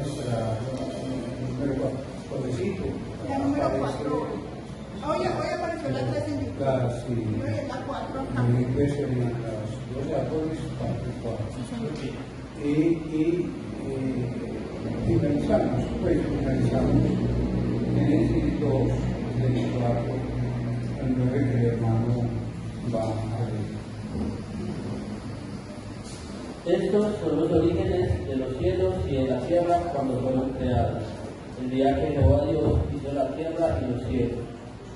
nuestra número 4. La número 4. Hoy apareció la 3 en YouTube. Claro, sí. Y hoy es la 4 acá. En inglés serían las 12 árboles, parte 4. Sí, señor. Y finalizamos Génesis 2, del 4 al 9, que el hermano va a leer. Estos son los orígenes de los cielos y de la tierra cuando fueron creados. El día que Jehová Dios hizo la tierra y los cielos,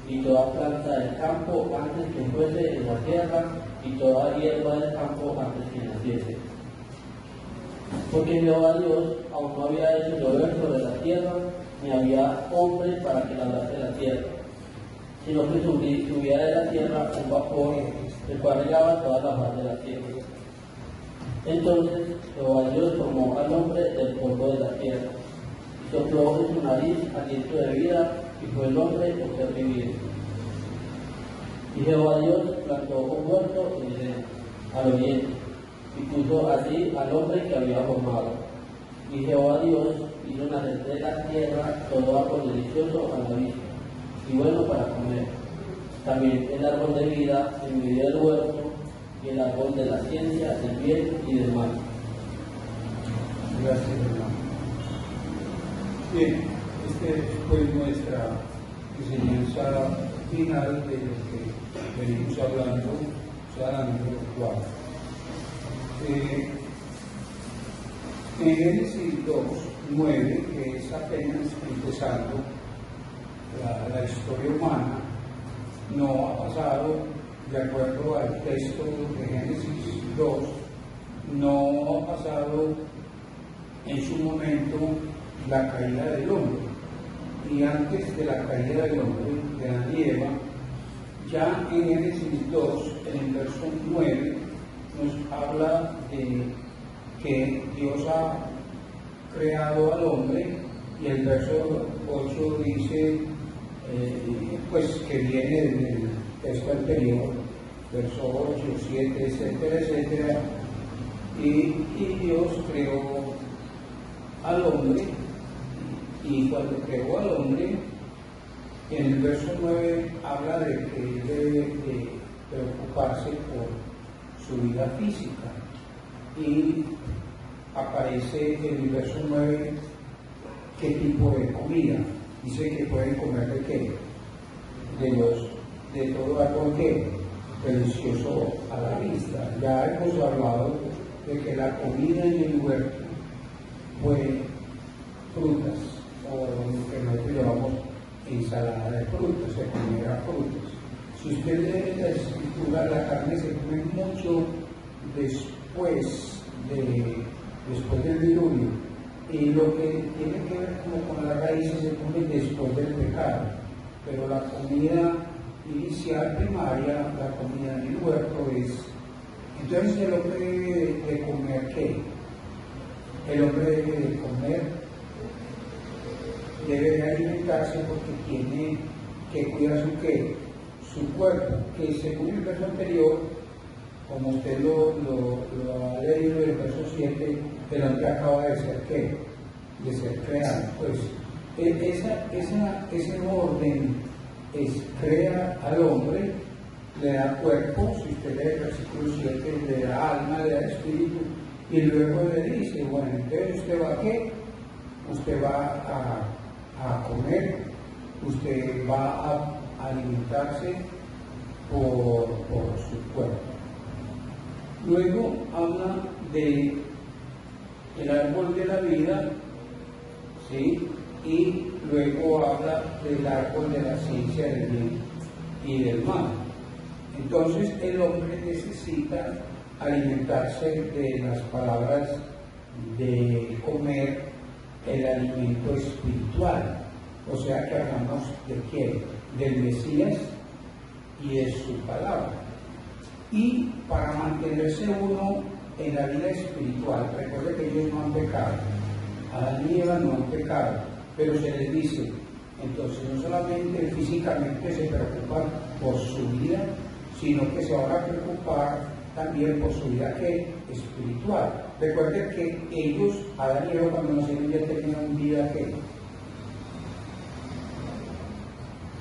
y toda planta del campo antes que fuese en la tierra, y toda hierba del campo antes que naciese. Porque Jehová Dios aún no había hecho llover sobre la tierra, ni había hombre para que labrase la tierra, sino que subía de la tierra un vapor, el cual regaba toda la faz de la tierra. Entonces Jehová Dios formó al hombre del polvo de la tierra, y sopló en su nariz aliento de vida, y fue el hombre un ser viviente. Y Jehová Dios plantó un huerto en Edén, al oriente, y puso allí al hombre que había formado. Y Jehová Dios hizo nacer de la tierra todo árbol delicioso a la vista, y bueno para comer. También el árbol de vida en medio del huerto, y el árbol de la ciencia, del bien y del mal. Gracias, hermano. Bien, este fue nuestra enseñanza final de lo que venimos hablando, o sea, la número 4. En Génesis 2, 9, que es apenas empezando la historia humana, no ha pasado, de acuerdo al texto de Génesis 2, no ha pasado en su momento la caída del hombre. Y antes de la caída del hombre, de Adán y Eva, ya en Génesis 2, en el verso 9, nos habla de que Dios ha creado al hombre, y el verso 8 dice, pues que viene del texto anterior, verso 8, 7, etcétera, etcétera, y Dios creó al hombre, y cuando creó al hombre, en el verso 9 habla de que debe de preocuparse por su vida física, y aparece en el verso 9 qué tipo de comida. Dice que pueden comer de qué, de todo árbol que delicioso a la vista. Ya hemos hablado de que la comida en el huerto fue frutas, o lo que nosotros llamamos ensalada de frutas, se comía frutas. Si usted lee la escritura, la carne se come mucho después del diluvio, y lo que tiene que ver como con las raíces se come después del pecado, pero la comida inicial, primaria, la comida en el huerto es. Entonces el hombre debe de comer ¿qué? El hombre debe de comer, debe de alimentarse, porque tiene que cuidar su cuerpo, que según el verso anterior, como usted lo ha leído en el verso 7, el hombre acaba de ser ¿qué? De ser creado. Pues ese orden es: crea al hombre, le da cuerpo, si usted lee el versículo 7, le da alma, le da espíritu, y luego le dice, bueno, entonces usted va a ¿qué? Usted va a comer, usted va a alimentarse por su cuerpo. Luego habla de el árbol de la vida, ¿sí? Y luego habla del árbol de la ciencia del bien y del mal. Entonces el hombre necesita alimentarse de las palabras, de comer el alimento espiritual. O sea que hablamos de quién, del Mesías y de su palabra. Y para mantenerse uno en la vida espiritual, recuerde que ellos no han pecado, Adán y Eva no han pecado, pero se les dice, entonces no solamente físicamente se preocupan por su vida, sino que se van a preocupar también por su vida ¿qué? Espiritual. Recuerden que ellos, Adán y Eva, cuando nacieron ya tenían vida que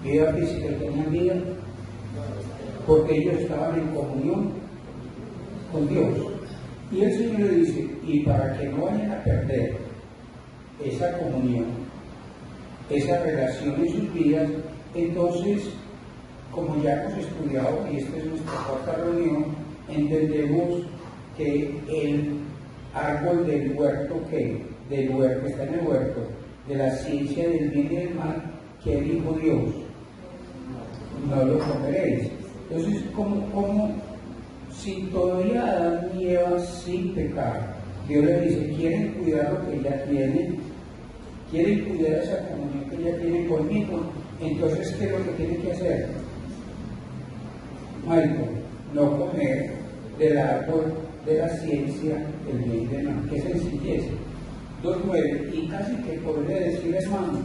vida física y tenían vida porque ellos estaban en comunión con Dios. Y el Señor le dice, y para que no vayan a perder esa comunión, esa relación en sus vidas, entonces, como ya hemos estudiado, y esta es nuestra cuarta reunión, entendemos que el árbol del huerto que está en el huerto, de la ciencia del bien y del mal, que dijo Dios, no lo comeréis. Entonces, como si todavía Adán y Eva sin pecar, Dios les dice, quieren cuidar lo que ya tienen, quieren cuidar esa comunión que ya tienen conmigo, entonces, ¿qué es lo que tienen que hacer? Michael, no comer del árbol de la ciencia del bien y del mal. Qué sencillez. 2.9, y casi que podría decir, hermano,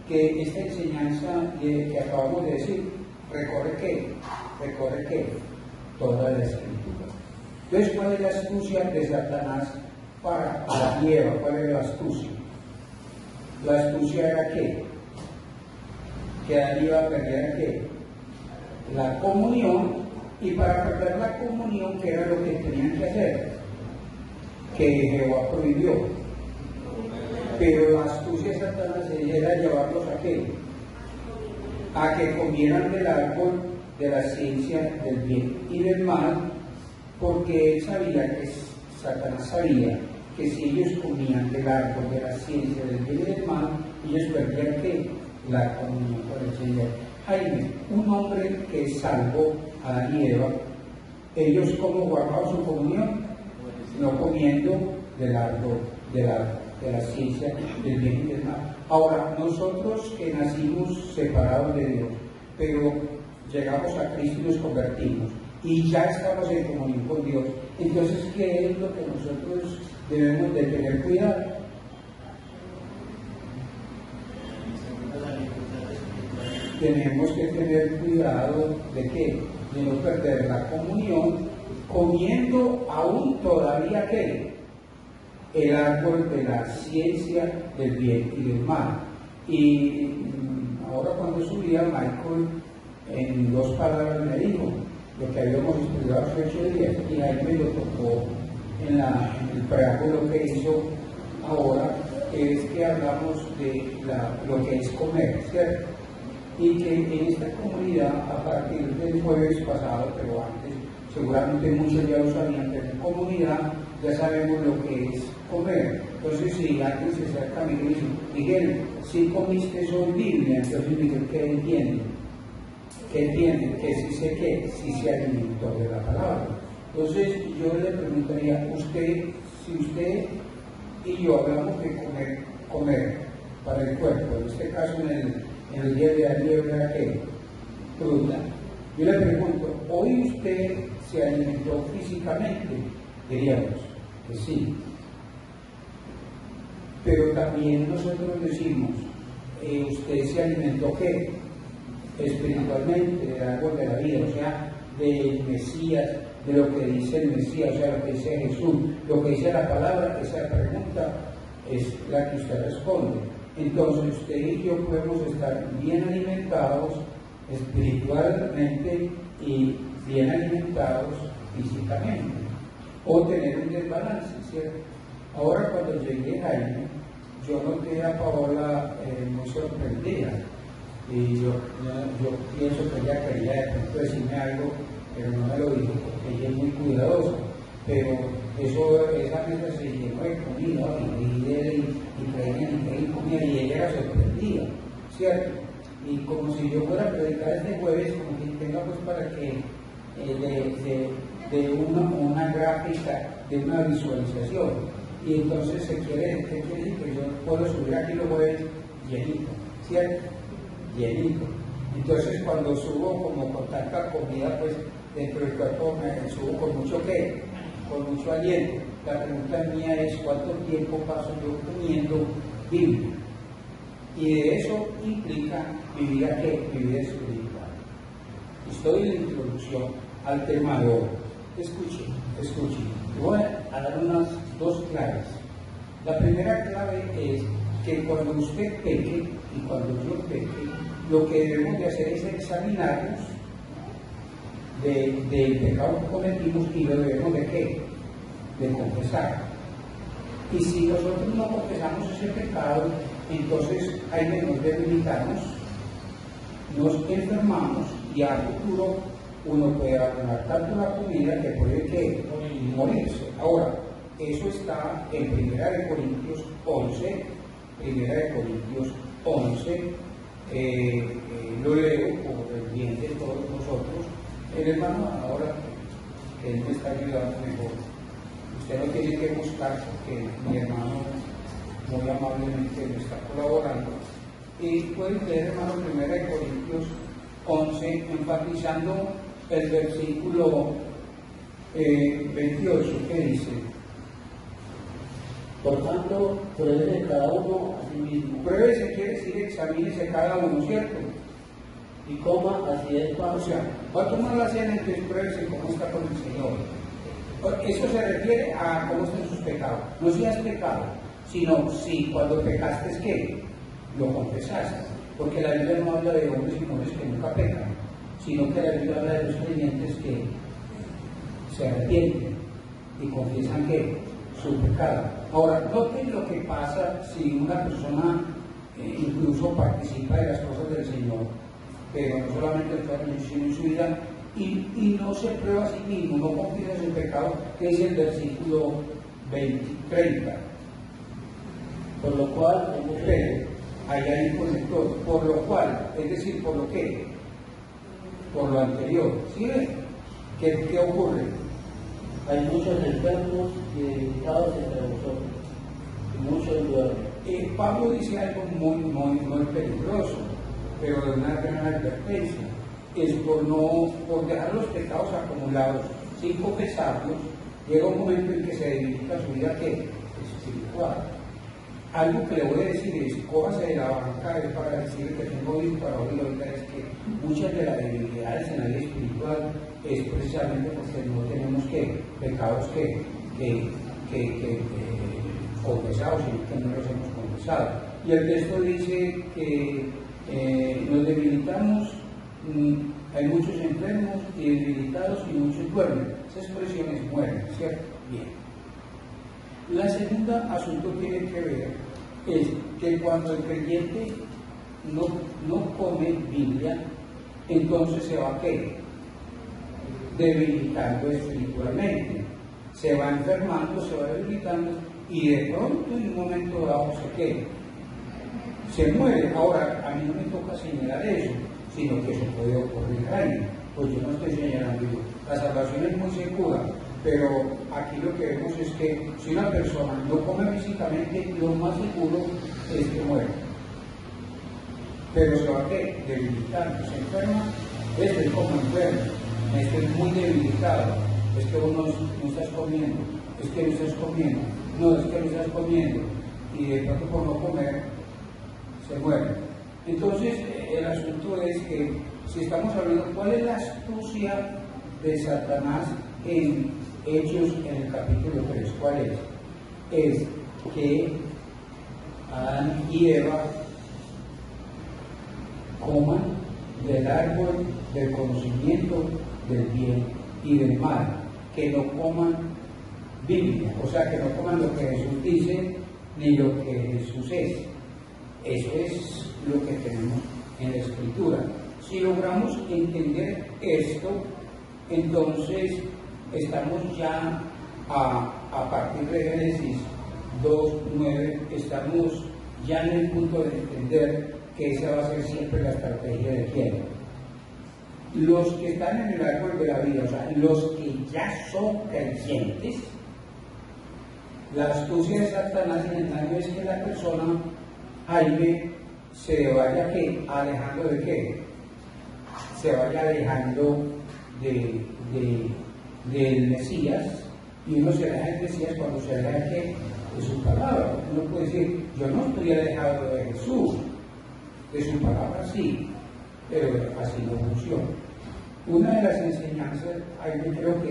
que esta enseñanza que acabamos de decir, recorre qué, toda la escritura. Entonces, ¿cuál es la astucia de Satanás para la Eva? ¿Cuál es la astucia? La astucia era qué? Que Adán iba a perder qué? La comunión, y para perder la comunión, ¿qué era lo que tenían que hacer? Que Jehová prohibió. Pero la astucia de Satanás era llevarlos a qué? A que comieran del árbol de la ciencia del bien y del mal, porque él sabía Satanás sabía que si ellos comían del árbol de la ciencia del bien y del mal, ellos perdían ¿qué? La comunión con el Señor. Jaime, un hombre que salvó a Adán y Eva, ellos ¿cómo guardaban su comunión? No comiendo del árbol de la ciencia del bien y del mal. Ahora, nosotros que nacimos separados de Dios, pero llegamos a Cristo y nos convertimos, y ya estamos en comunión con Dios, entonces, ¿qué es lo que nosotros debemos de tener cuidado? Tenemos que tener cuidado de qué, de no perder la comunión, comiendo aún todavía qué, el árbol de la ciencia del bien y del mal. Y ahora cuando subía, Michael en 2 palabras me dijo lo que habíamos estudiado hace 8 días, y ahí me lo tocó en el preámbulo que hizo ahora, que es que hablamos de lo que es comer, ¿cierto? Y que en esta comunidad, a partir del jueves pasado, pero antes, seguramente muchos ya lo sabían, pero en comunidad ya sabemos lo que es comer. Entonces, si alguien se acerca a Miguel y dice, Miguel, si comiste eso en Biblia, entonces Miguel, ¿qué entiende? ¿Qué entiende? Que sí sé que sí se alimentó de la palabra. Entonces, yo le preguntaría, si usted y yo hablamos de comer para el cuerpo, en este caso en el día de ayer era que fruta. Yo le pregunto, ¿hoy usted se alimentó físicamente? Diríamos que sí. Pero también nosotros decimos, ¿usted se alimentó qué? Espiritualmente, del árbol de la vida, o sea, del Mesías, de lo que dice el Mesías, o sea, lo que dice Jesús, lo que dice la palabra. Esa pregunta es la que usted responde. Entonces, usted y yo podemos estar bien alimentados espiritualmente y bien alimentados físicamente, o tener un desbalance, ¿cierto? Ahora, cuando llegué a Jaime, yo noté a Paola muy sorprendida, y yo pienso que ella quería de pronto decirme algo, pero no me lo dijo, porque ella es muy cuidadosa. Pero esa mesa se llenó de comida, y traían comida, y ella era sorprendida, ¿cierto? Y como si yo fuera a predicar este jueves, como que tenga pues para que de una gráfica, de una visualización, y entonces ¿qué quiere decir? Que yo puedo subir aquí los jueves llenito, ¿cierto? Llenito. Entonces cuando subo como con tanta comida, pues dentro del cuerpo me subo con mucho ¿qué? Con mucho aliento. La pregunta mía es, ¿cuánto tiempo paso yo comiendo Biblia? Y de eso implica mi vida espiritual. Estoy en la introducción al tema de hoy. Escuchen. Voy a dar unas 2 claves. La primera clave es que cuando usted peque y cuando yo peque, lo que debemos de hacer es examinarnos del pecado que cometimos y lo debemos de ¿qué? De confesar. Y si nosotros no confesamos ese pecado, entonces hay que nos debilitarnos, nos enfermamos y a futuro uno puede abandonar tanto la comida que puede que morirse. Ahora, eso está en 1 Corintios 11, 1 Corintios 11, lo leo como el bien de todos nosotros. El hermano ahora que él me está ayudando mejor, usted no tiene que buscar porque mi hermano muy amablemente me está colaborando. Y pueden leer, hermano, 1 Corintios 11, enfatizando el versículo 28, que dice: Por tanto, pruébese cada uno a sí mismo. Pruébese quiere decir examínese cada uno, ¿cierto? Y coma así es pan. O sea, va a tomar la cena, entonces pruébese cómo está con el Señor. Eso se refiere a cómo están sus pecados. No si has pecado, sino si cuando pecaste es que lo confesaste. Porque la Biblia no habla de hombres y mujeres que nunca pecan, sino que la Biblia habla de los creyentes que se arrepienten y confiesan que su pecado. Ahora, noten lo que pasa si una persona incluso participa de las cosas del Señor, pero no solamente en toda sino en su vida, y no se prueba a sí mismo, no confiesa su pecado, que es el versículo 30. Por lo cual, Pero ahí hay un conector, por lo cual, es decir, por lo que, por lo anterior. ¿Sí ven? ¿Qué ocurre? hay muchos enfermos y debilitados entre vosotros, y muchos duermen. Pablo dice algo muy peligroso, pero de una gran advertencia. Es por dejar los pecados acumulados sin confesarlos, llega un momento en que se debilita su vida que espiritual. Algo que le voy a decir es, cójase de la banca es para decir que tengo oído para oír, ahorita es que muchas de las debilidades en la vida espiritual es precisamente porque no tenemos pecados confesados, sino que no los hemos confesado. Y el texto dice que nos debilitamos, hay muchos enfermos y debilitados y muchos duermen. Esa expresión es mueren, ¿cierto? Bien. La segunda asunto tiene que ver es que cuando el creyente no come Biblia, entonces se va debilitando espiritualmente, se va enfermando, se va debilitando y de pronto en un momento dado se muere. Ahora, a mí no me toca señalar eso, sino que eso puede ocurrir ahí. Pues yo no estoy señalando eso. La salvación es muy segura, pero aquí lo que vemos es que si una persona no come físicamente, lo más seguro es que muere. Pero se va debilitando, se enferma, estoy como enfermo, estoy muy debilitado, es que vos no estás comiendo, es que no estás comiendo, no, es que no estás comiendo, y de pronto por no comer, se muere. Entonces, el asunto es que, si estamos hablando, ¿cuál es la astucia de Satanás en Hechos en el capítulo 3? ¿Cuál es? Es que Adán y Eva coman del árbol del conocimiento del bien y del mal, que no coman Biblia, o sea, que no coman lo que Jesús dice ni lo que Jesús es. Eso es lo que tenemos en la Escritura. Si logramos entender esto, entonces estamos ya a partir de Génesis 2:9, estamos ya en el punto de entender que esa va a ser siempre la estrategia de quién. Los que están en el árbol de la vida, o sea, los que ya son creyentes, la astucia de Satanás en el daño es que la persona se vaya alejando de qué, se vaya alejando del Mesías, y uno se aleja del Mesías cuando se aleja de su palabra. Uno puede decir, yo no estoy alejado de Jesús, de su palabra sí, pero así no funciona. Una de las enseñanzas, yo creo que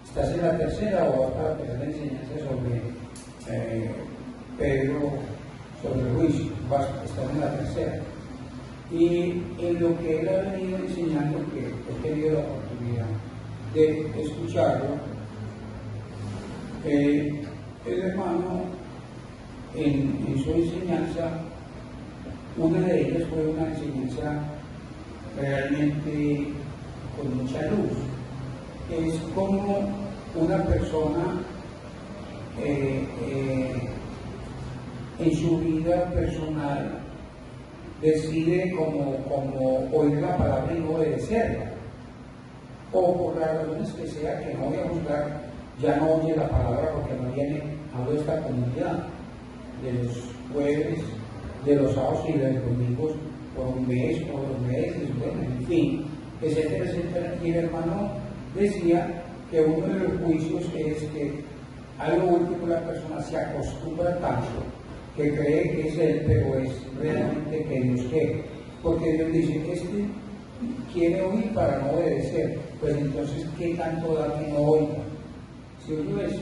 estás en la tercera o hasta la tercera enseñanza sobre Pedro sobre el juicio, va a estar en la tercera. Y en lo que él ha venido enseñando, que he tenido la oportunidad de escucharlo, el hermano en su enseñanza, una de ellas fue una enseñanza realmente con mucha luz. Es como una persona en su vida personal decide como oír la palabra y no obedecerla, o por las razones que sea, que no voy a juzgar, ya no oye la palabra porque no viene a esta comunidad de los jueves, de los sábados y de los domingos por un mes, por 2 meses, bueno, en fin, etcétera, etcétera. Y el hermano decía que uno de los juicios es que a lo último la persona se acostumbra tanto que cree que es él, pero es realmente que Dios quiere. Porque Dios dice, este quiere oír para no obedecer, pues entonces, ¿qué tanto da que no oiga? ¿Sí oyó eso?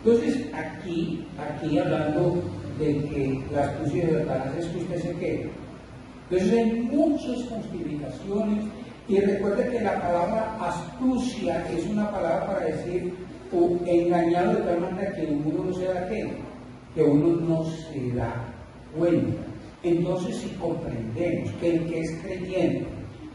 Entonces, aquí hablando de que la astucia de Satanás es que usted se quede. Entonces, hay muchas justificaciones, y recuerde que la palabra astucia es una palabra para decir engañado de tal manera que uno no se da que uno no se da cuenta. Entonces, si comprendemos que el que es creyente,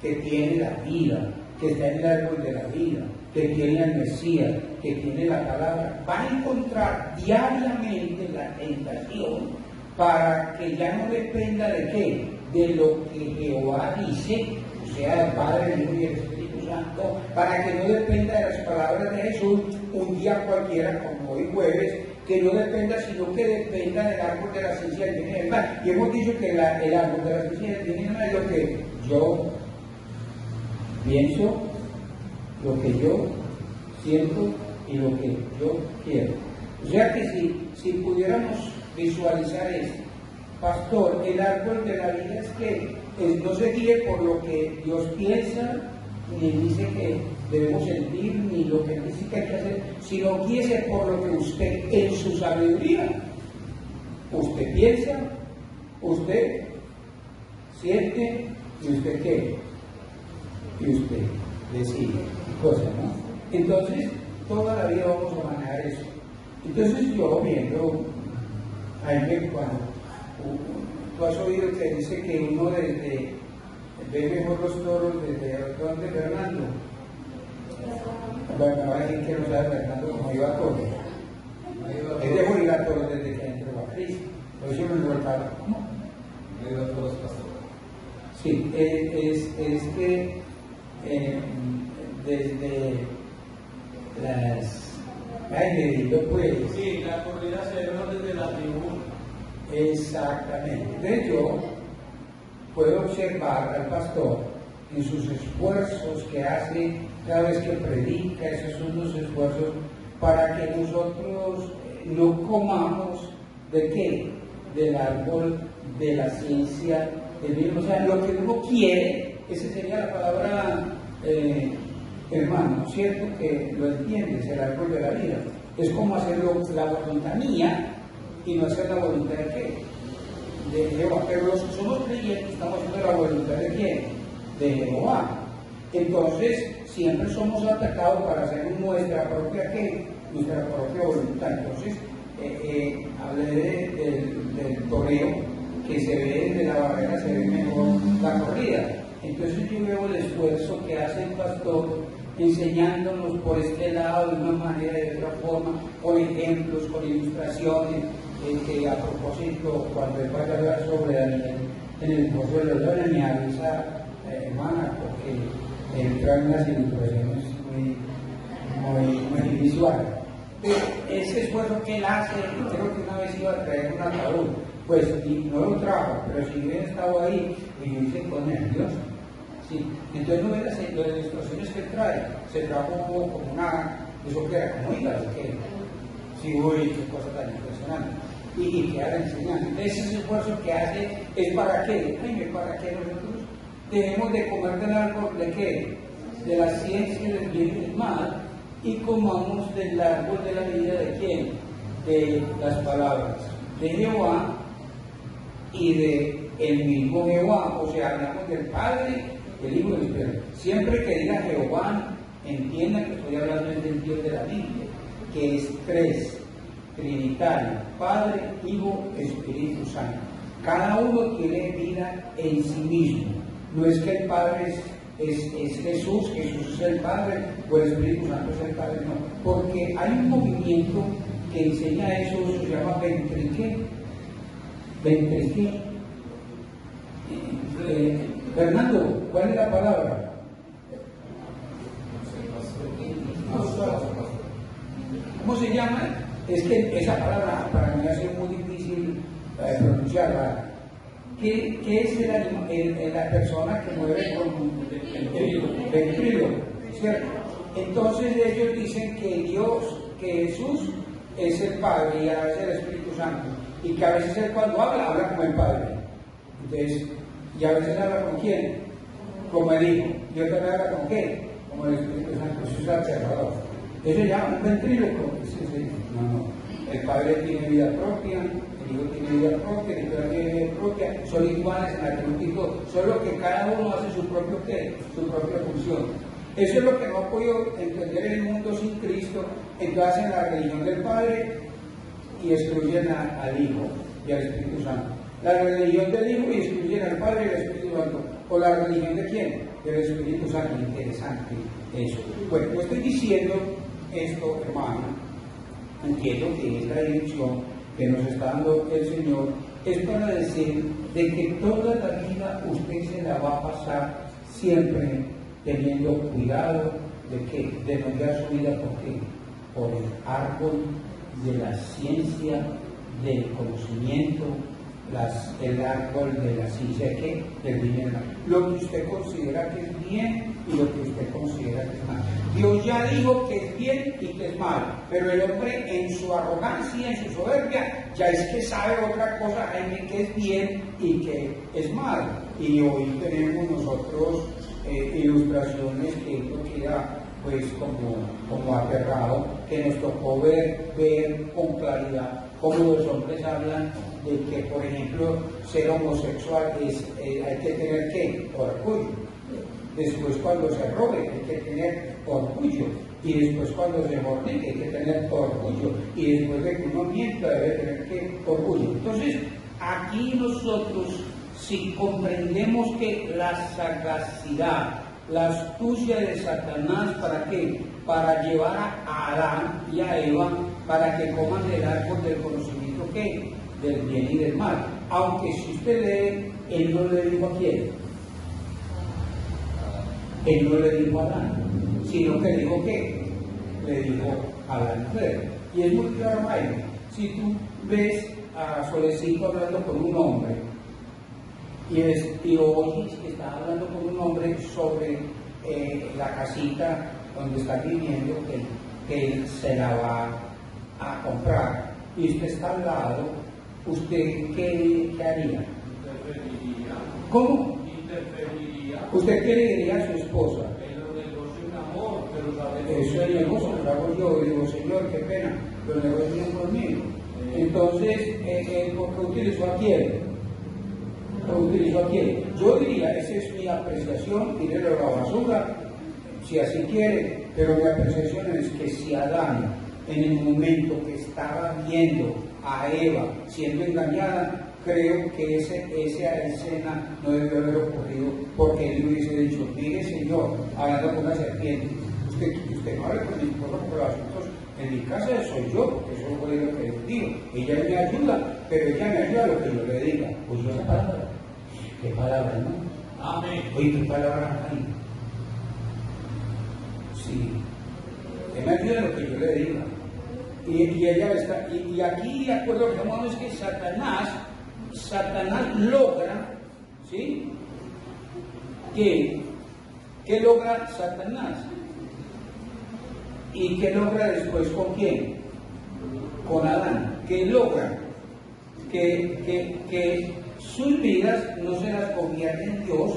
que tiene la vida, que está en el árbol de la vida, que tiene al Mesías, que tiene la palabra, va a encontrar diariamente la tentación para que ya no dependa de qué, de lo que Jehová dice, o sea, el Padre, el Hijo y el Espíritu Santo, para que no dependa de las palabras de Jesús un día cualquiera, como hoy jueves, que no dependa, sino que dependa del árbol de la ciencia del bien y del mal. Y hemos dicho que el árbol de la ciencia del bien y del mal es lo que yo pienso, lo que yo siento y lo que yo quiero. O sea que si pudiéramos visualizar esto, pastor, el árbol de la vida es que no se guíe por lo que Dios piensa, ni dice que debemos sentir, ni lo que dice que hay que hacer, sino guíese por lo que usted, en su sabiduría, usted piensa, usted siente y usted quiere, y usted decide cosas, ¿no? Entonces, toda la vida vamos a manejar eso. Entonces, yo viendo, Jaime, cuando tú has oído que dice que uno ve mejor los toros desde donde Fernando. Bueno, hay gente que no sabe Fernando cómo iba a toros. Es de morir a toros desde que entró a Cristo. Por eso me voltaron. ¿Cómo? Me iba a todos, pastor. Sí, es que desde las... Ay, me digo pues... Sí, la corrida se ve desde la tribuna. Exactamente. De hecho, puedo observar al pastor en sus esfuerzos que hace cada vez que predica. Esos son los esfuerzos para que nosotros no comamos ¿de qué? Del árbol de la ciencia del bien. O sea, lo que uno quiere, esa sería la palabra, hermano, ¿cierto? Que lo entiendes, el árbol de la vida. Es como hacerlo la voluntad mía y no hacer la voluntad de qué, de Jehová. Pero los que somos creyentes estamos haciendo la voluntad de quién, de Jehová. Entonces siempre somos atacados para hacer nuestra propia qué, nuestra propia voluntad. Entonces hablé del toreo, que se ve desde la barrera, se ve mejor la corrida. Entonces yo veo el esfuerzo que hace el pastor enseñándonos por este lado de una manera, de otra forma, con ejemplos, con ilustraciones, que a propósito, cuando él vaya a hablar sobre Daniel en el curso de los dones, me avisa, hermana, porque él trae unas ilustraciones muy visuales. Ese esfuerzo que él hace, creo que una vez iba a traer un ataúd, pues y no lo trajo, pero si hubiera estado ahí, y yo hice con nervioso. Sí. Entonces no ve las ilustraciones que trae, se trajo como una, eso que era como hígado, que sí, uy, qué cosa tan impresionante, y queda enseñando. Ese esfuerzo que hace es para qué, Jaime, para que nosotros debemos de comer del árbol de qué, de la ciencia del bien y del mal, y comamos del árbol de la vida de quién, de las palabras de Jehová, y de el mismo Jehová. O sea, hablamos del Padre, del Hijo y del Espíritu. Siempre que diga Jehová, entiendan que estoy hablando del Dios de la Biblia, que es tres, trinitario, Padre, Hijo, Espíritu Santo. Cada uno tiene vida en sí mismo. No es que el Padre es Jesús, Jesús es el Padre, o el Espíritu Santo es el Padre, no. Porque hay un movimiento que enseña eso, se llama ventrique. Fernando, ¿cuál es la palabra? ¿Cómo se llama? Es que esa palabra para mí ha sido muy difícil pronunciarla. ¿Qué es la persona que mueve con el ventríloco? ¿Cierto? Entonces ellos dicen que Dios, que Jesús es el Padre y a veces el Espíritu Santo, y que a veces él cuando habla como el Padre. Entonces, y a veces habla con quién, como el Hijo, y otra vez habla con qué, como el Espíritu Santo. Eso es aterrador. Eso se llama un ventríloco. No. El Padre tiene vida propia, el Hijo tiene vida propia, el Espíritu tiene vida propia, son iguales en atributo, solo que cada uno hace su propia función. Eso es lo que no ha podido entender el mundo sin Cristo. Entonces hacen la religión del Padre y excluyen al Hijo y al Espíritu Santo. La religión del Hijo y excluyen al Padre y al Espíritu Santo. ¿O la religión de quién? Del Espíritu Santo. Interesante eso. Bueno, pues estoy diciendo esto, hermano. Entiendo que esta dirección que nos está dando el Señor es para decir de que toda la vida usted se la va a pasar siempre teniendo cuidado de no dar su vida por el árbol de la ciencia, del conocimiento, el árbol de la ciencia del bien y el mal. Lo que usted considera que es bien y lo que usted considera que es mal. Dios ya dijo que es bien y que es mal, pero el hombre en su arrogancia, en su soberbia, ya es que sabe otra cosa, Jaime, que es bien y que es mal. Y hoy tenemos nosotros ilustraciones que esto queda pues como aterrado, que nos tocó ver con claridad cómo los hombres hablan de que, por ejemplo, ser homosexual hay que tener ¿qué? Orgullo. Después cuando se robe hay que tener orgullo. Y después cuando se fornique hay que tener orgullo. Y después de que uno mienta debe tener ¿qué? Orgullo. Entonces, aquí nosotros, si comprendemos que la sagacidad, la astucia de Satanás, ¿para qué? Para llevar a Adán y a Eva para que coman del árbol del conocimiento ¿qué? Del bien y del mal. Aunque si usted lee, él no le dijo a quién. Él no le dijo a Adán, sino que dijo ¿qué? Le dijo a la mujer. Y es muy claro, Jaime. Si tú ves a Solecito hablando con un hombre, y oyes que está hablando con un hombre sobre la casita donde está viviendo, que él se la va a comprar, y usted está al lado, ¿usted qué haría? Interferiría. ¿Cómo? Interferiría. ¿Usted qué le diría a su esposa? En los negocios un amor, pero sabemos. Eso es el negocio, lo hago yo, y digo, Señor, qué pena, los negocios son conmigo. Entonces, ¿por qué utilizó a quién? Yo diría, esa es mi apreciación, tírelo a la basura, si así quiere, pero mi apreciación es que si Adán, en el momento que estaba viendo a Eva siendo engañada, creo que esa escena no debió haber ocurrido, porque él hubiese dicho, mire Señor, hablando con una serpiente, usted no habla con mi esposa por los asuntos, en mi casa soy yo, porque eso fue lo que les digo, ella me ayuda, pero ella me ayuda a lo que yo le diga. Pues yo esa palabra, qué palabra, ¿no? Amén. Oye, qué palabra hay. Sí, él me ayuda a lo que yo le diga. Y ella está, y aquí de acuerdo a lo que llamamos es que Satanás logra, ¿sí? ¿Qué logra Satanás? ¿Y qué logra después con quién? Con Adán. ¿Qué logra? Que sus vidas no se las gobierne Dios,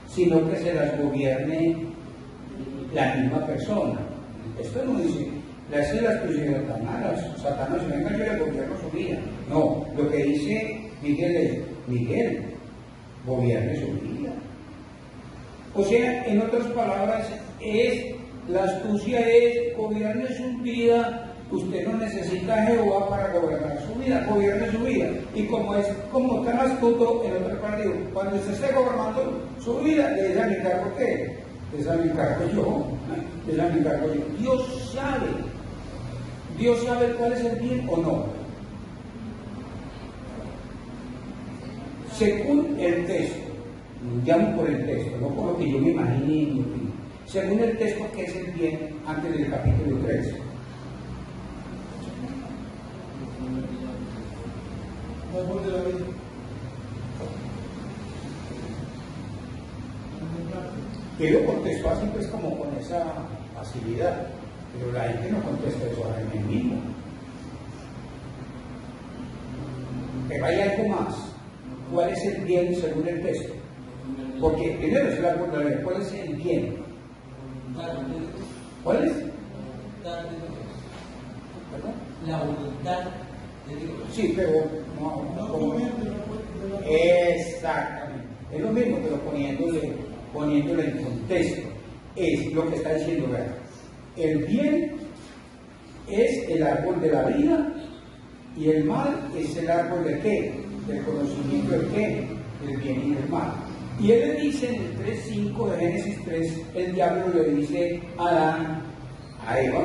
sino que se las gobierne la misma persona. Esto no dice, Esa es la astucia de Satanás. Satanás, venga, yo le gobierno su vida. No, lo que dice Miguel es, Miguel, gobierne su vida. O sea, en otras palabras, la astucia es gobierne su vida. Usted no necesita a Jehová para gobernar su vida, gobierne su vida. Y como es como tan astuto, en otra parte digo, cuando usted esté gobernando su vida, ¿de esa me encargo qué? De esa me encargo yo. De esa me encargo yo. Dios sabe cuál es el bien o no. Según el texto, llamo por el texto, no por lo que yo me imagine, según el texto, ¿qué es el bien antes del capítulo 3? Árbol de la vida. Que lo contestó así pues como con esa facilidad, pero la gente no contesta eso ahora en el mismo. Pero hay algo más. ¿Cuál es el bien según el texto? Porque primero es el árbol de la vida. ¿Cuál es el bien? ¿Cuál es? ¿Perdón? La voluntad de Dios. Sí, pero no. Exactamente. Es lo mismo, pero poniéndole en contexto. Es lo que está diciendo, ¿verdad? El bien es el árbol de la vida y el mal es el árbol de qué? Del conocimiento del qué? Del bien y del mal. Y él le dice en el 3.5 de Génesis 3, el diablo le dice a Adán, a Eva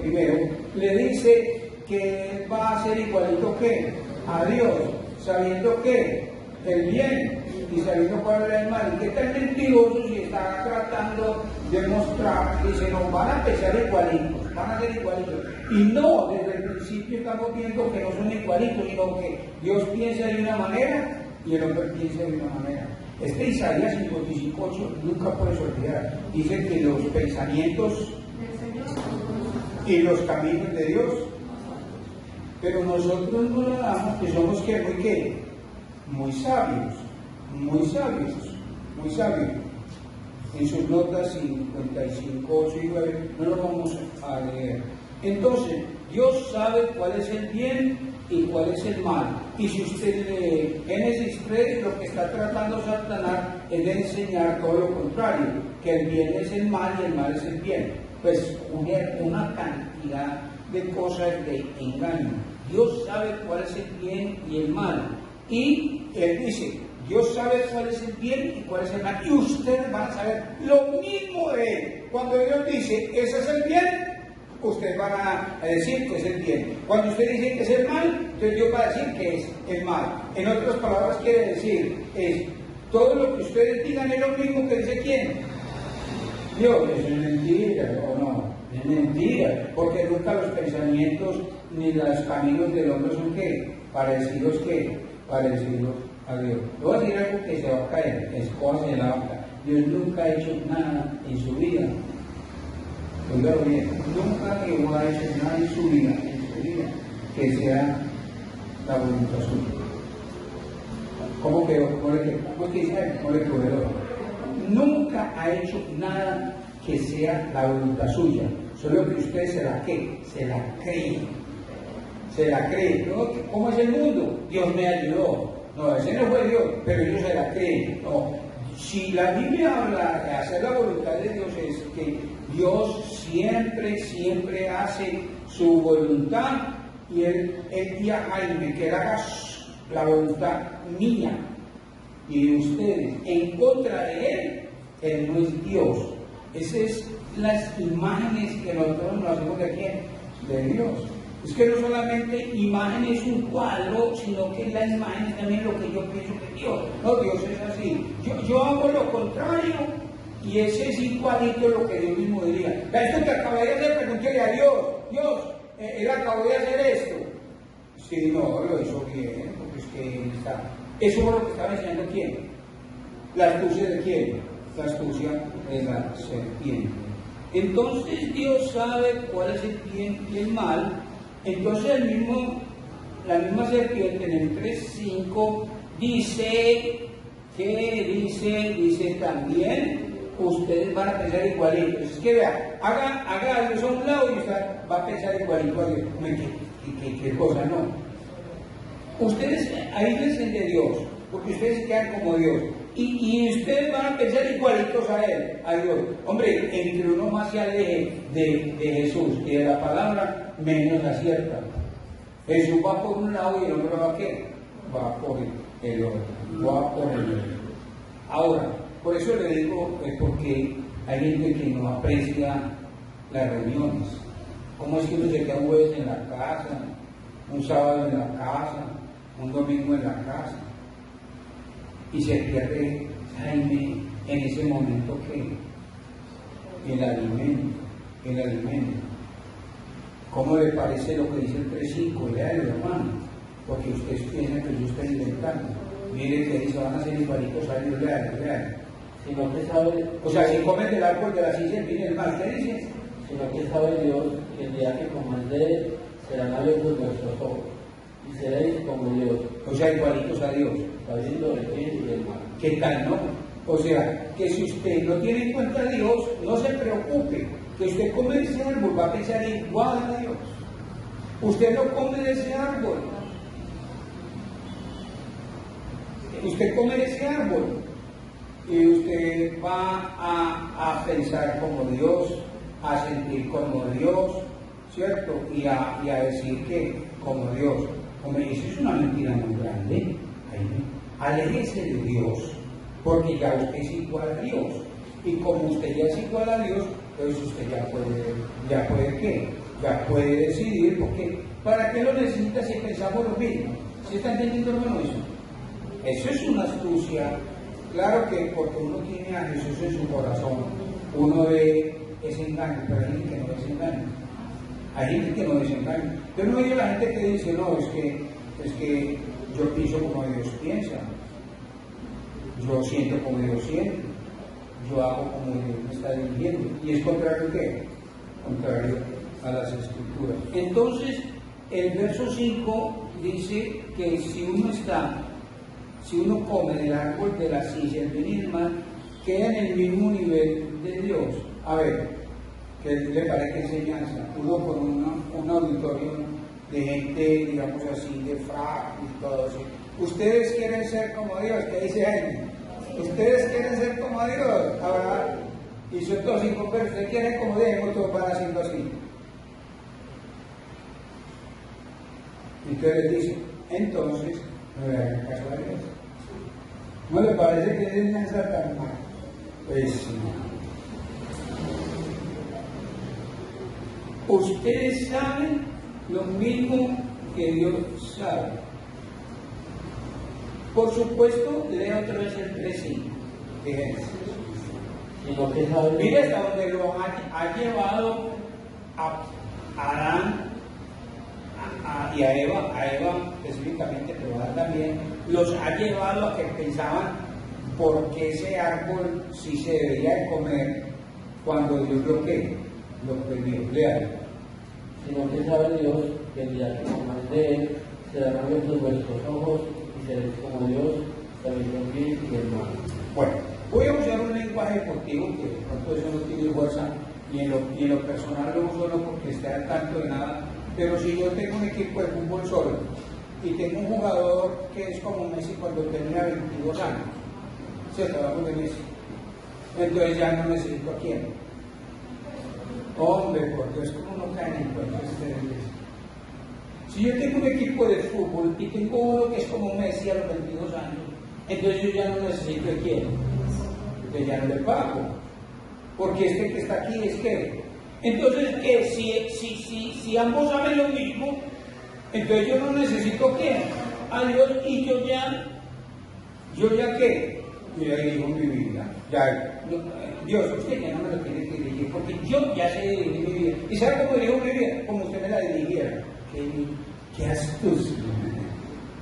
primero, le dice que va a ser igualito que a Dios, sabiendo que el bien y sabiendo cuál era el mal. Y que tan mentiroso si está tratando de mostrar, dice, no, van a empezar igualitos, van a ser igualitos. Y no, desde el principio estamos viendo que no son igualitos, sino que Dios piensa de una manera y el hombre piensa de una manera. Isaías 55:8 nunca puedes olvidar. Dice que los pensamientos y los caminos de Dios, pero nosotros no le damos que somos que muy sabios. En sus notas 55, 8 y 9 no lo vamos a leer. Entonces, Dios sabe cuál es el bien y cuál es el mal. Y si usted lee Génesis 3, lo que está tratando Satanás es de enseñar todo lo contrario, que el bien es el mal y el mal es el bien. Pues una cantidad de cosas de engaño. Dios sabe cuál es el bien y el mal. Y Él dice, Dios sabe cuál es el bien y cuál es el mal. Y ustedes van a saber lo mismo de Él. Cuando Dios dice, ese es el bien, ustedes van a decir que es el bien. Cuando usted dice que es el mal, entonces Dios va a decir que es el mal. En otras palabras quiere decir, todo lo que ustedes digan es lo mismo que dice ¿quién? Dios. Eso es mentira, ¿o no? Es mentira, porque nunca los pensamientos ni los caminos del hombre son ¿qué? Parecidos a Dios. Le voy a decir algo que se va a caer, es cosa de la boca. Dios nunca ha hecho nada en su vida. Oígalo bien, nunca Jehová ha hecho nada en su vida que sea la voluntad suya. ¿Cómo que dice? ¿Cómo le proveedor? Nunca ha hecho nada que sea la voluntad suya, solo que usted se la cree. Se la cree, ¿no? ¿Cómo es el mundo? Dios me ayudó. No, ese no fue Dios, pero ellos se la creen. No. Si la Biblia habla de hacer la voluntad de Dios, es que Dios siempre hace su voluntad, y él guía a Jaime que él haga la voluntad mía y de ustedes. En contra de él no es Dios. Esas es las imágenes que nosotros nos hacemos de quién, de Dios. Es que no solamente imagen es un cuadro, sino que la imagen es también lo que yo pienso que es Dios. No, Dios es así. Yo hago lo contrario y ese es igualito lo que Dios mismo diría. Esto que acabé de hacer, pregúntele a Dios, él acabó de hacer esto. Sí, no, lo hizo bien, porque es que él está. Eso es lo que estaba enseñando ¿quién? ¿La astucia de quién? La astucia de la serpiente. Entonces Dios sabe cuál es el bien y el mal. Entonces la misma serpiente en el 3.5 dice también ustedes van a pensar igualito. Es que vea, haga a Dios a un lado y usted va a pensar igualito a Dios. ¿Qué cosa no? Ustedes aíslense de Dios, porque ustedes se quedan como Dios. Y ustedes van a pensar igualitos a Él, a Dios. Hombre, entre uno más se aleje de Jesús y de la palabra, menos acierta. Jesús va por un lado y el hombre va a qué? Va por el otro. Va por el otro. Ahora, por eso le digo, es porque hay gente que no aprecia las reuniones. ¿Cómo es que uno se queda un jueves en la casa, un sábado en la casa, un domingo en la casa? Y se pierde, Jaime, en ese momento que el alimento. ¿Cómo le parece lo que dice el 3.5? Léalo, hermano, porque ustedes piensan que yo estoy inventando. Mire que dice, van a ser igualitos a Dios, léalo. Si no te sabe, O sea, si comen del árbol de la ciencia, viene el mal, ¿qué dice? sino que sabe Dios que el día que comáis de él serán abiertos vuestros ojos y seréis como Dios, O sea, igualitos a Dios. sabiendo el bien y el mal. ¿Qué tal, no? O sea, que si usted no tiene en cuenta a Dios, no se preocupe, que usted come de ese árbol, va a pensar igual a Dios. Usted no come de ese árbol. Usted come de ese árbol y usted va a pensar como Dios, a sentir como Dios, ¿cierto? Y a decir que como Dios. Hombre, eso es una mentira muy grande. Aléjese de Dios, porque ya usted es igual a Dios. Y como usted ya es igual a Dios, entonces usted ya puede ¿qué? Ya puede decidir, porque ¿para qué lo necesita si pensamos lo mismo? ¿Sí está entendiendo, hermano, eso? Eso es una astucia. Claro que porque uno tiene a Jesús en su corazón, uno ve ese engaño, pero hay gente que no desengaña. Hay gente que no desengaña. Yo no veo a la gente que dice, no, es que yo pienso como Dios piensa, yo siento como Dios siente, yo hago como Dios me está dirigiendo. ¿Y es contrario a qué? Contrario a las Escrituras. Entonces, el verso 5 dice que si uno come del árbol de la ciencia del bien y del mal, queda en el mismo nivel de Dios. A ver, ¿qué le parece enseñanza? Uno con un auditorio de gente, digamos así, de frac y todo eso. ¿Ustedes quieren ser como Dios? ¿Qué dice Jaime? ¿Ustedes quieren ser como Dios? Ahora, y son todos cinco, pero ustedes quieren como Dios, y todos van haciendo así. ¿Y qué les dice? Entonces, no le hagan caso a Dios. ¿No le parece que es enseñanza tan mal? Pues no. Ustedes saben lo mismo que Dios sabe. Por supuesto, lea otra vez el 3.5 de Génesis. Sino que sabe Mira hasta donde lo ha llevado a Adán y a Eva específicamente, pero a Adán también, los ha llevado a que pensaban por qué ese árbol sí se debería de comer cuando Dios lo prohibió. Léalo. sino que sabe Dios que el día que comáis de él serán abiertos vuestros ojos y seréis como Dios, sabiendo el bien y el mal. Bueno, voy a usar un lenguaje deportivo que de pronto eso no tiene fuerza y en lo personal lo uso no porque esté al tanto de nada, pero si yo tengo un equipo de fútbol solo y tengo un jugador que es como Messi cuando tenía 22 años, ¿cierto? Hablamos de Messi, entonces ya no necesito a quién. Hombre, porque es como no caen en cuenta ustedes. Si yo tengo un equipo de fútbol y tengo uno que es como Messi a los 22 años, entonces yo ya no necesito de quién, entonces ya no le pago, porque este que está aquí es que. Entonces, que si ambos saben lo mismo, entonces yo no necesito quién, a Dios, y yo ya qué, yo ya dirijo mi vida, Dios, usted ya no me lo tiene que dirigir, porque yo ya sé dirigir mi vida. ¿Y sabe cómo dirijo mi vida? Como usted me la dirigiera. Qué astucia,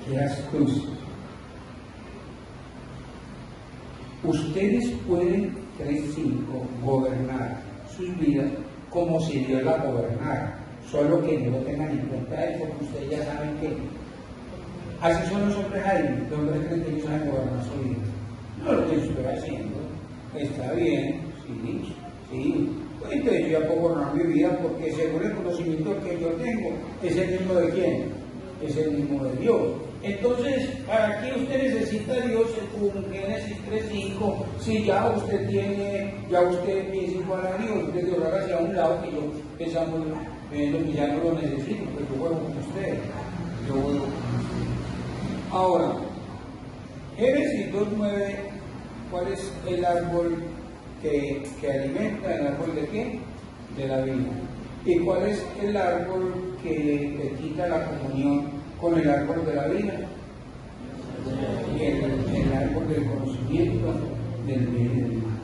qué astucia. Ustedes pueden, 3.5, gobernar sus vidas como si Dios la gobernara, solo que no lo tengan en cuenta eso, porque ustedes ya saben que así son los hombres ahí, los hombres creen que ellos saben gobernar su vida. No lo que estoy haciendo, está bien, Sí, sí. Entonces yo ya puedo coronar mi vida porque según el conocimiento que yo tengo, es el mismo de quién, es el mismo de Dios. Entonces, ¿para qué usted necesita a Dios según Génesis 3:5? Si ya usted piensa igual a Dios, usted de orar hacia un lado que yo pensamos lo que ya no lo necesito, porque yo juego con usted. Yo juego con usted. Ahora, Génesis 2:9, ¿cuál es el árbol que alimenta? ¿El árbol de qué? De la vida. ¿Y cuál es el árbol que te quita la comunión con el árbol de la vida? El árbol del conocimiento del bien y del mal.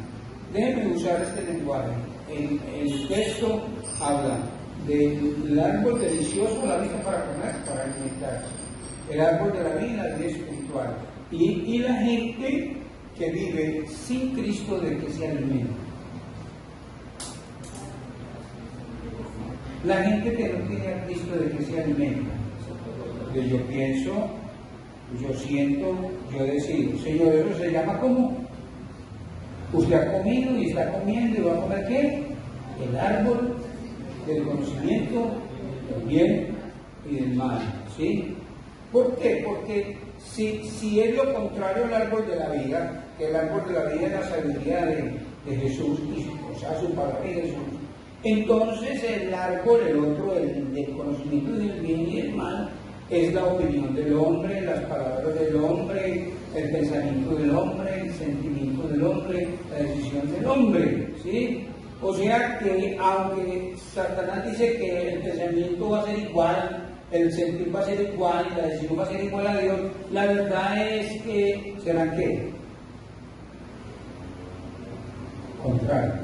Déjenme usar este lenguaje. El texto habla del árbol delicioso, la vida para comer, para alimentarse. El árbol de la vida es espiritual. Y la gente que vive sin Cristo, ¿de qué se alimenta? La gente que no tiene a Cristo, ¿de qué se alimenta? De yo pienso, yo siento, yo decido. Señor, ¿eso se llama cómo? Usted ha comido y está comiendo y va a comer ¿qué? El árbol del conocimiento del bien y del mal. ¿Sí? ¿Por qué? Porque si es lo contrario al árbol de la vida, que el árbol de la vida es la sabiduría de Jesús, o sea, su palabra de Jesús, entonces el árbol, el otro, del conocimiento del bien y del mal, es la opinión del hombre, las palabras del hombre, el pensamiento del hombre, el sentimiento del hombre, la decisión del hombre, ¿sí? O sea que aunque Satanás dice que el pensamiento va a ser igual, el sentir va a ser igual y la decisión va a ser igual a Dios, la verdad es que serán ¿qué? Contrarios.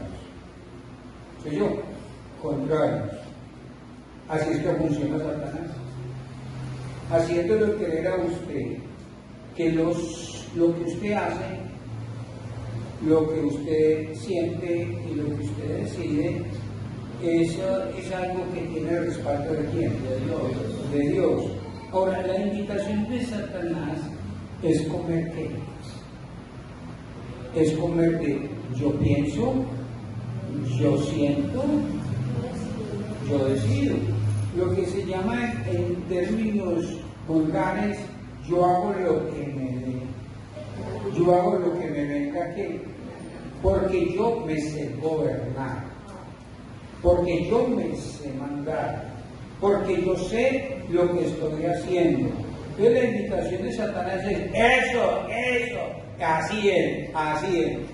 ¿Soy yo? Contrarios. Así es que funciona Satanás. Haciéndolo creer a usted que lo que usted hace, lo que usted siente y lo que usted decide es algo que tiene el respaldo de quién, de Dios. Ahora, la invitación de Satanás es comer ¿qué? Es comer de yo pienso, yo siento, yo decido. Lo que se llama en términos vulgares, yo hago lo que me venga ¿qué? Porque yo me sé gobernar, porque yo me sé mandar, porque yo sé lo que estoy haciendo. Entonces la invitación de Satanás es eso, así es.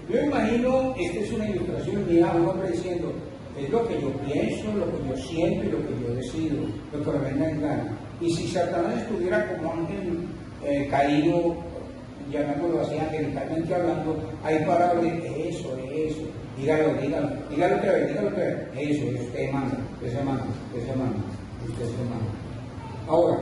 Yo imagino, esta es una ilustración mía, un hombre diciendo, es lo que yo pienso, lo que yo siento y lo que yo decido, lo que me venga en gana. Y si Satanás estuviera como ángel caído, llamémoslo así, angelicalmente hablando, ahí parado de eso, dígalo otra vez, eso, usted manda, usted se manda. Ahora,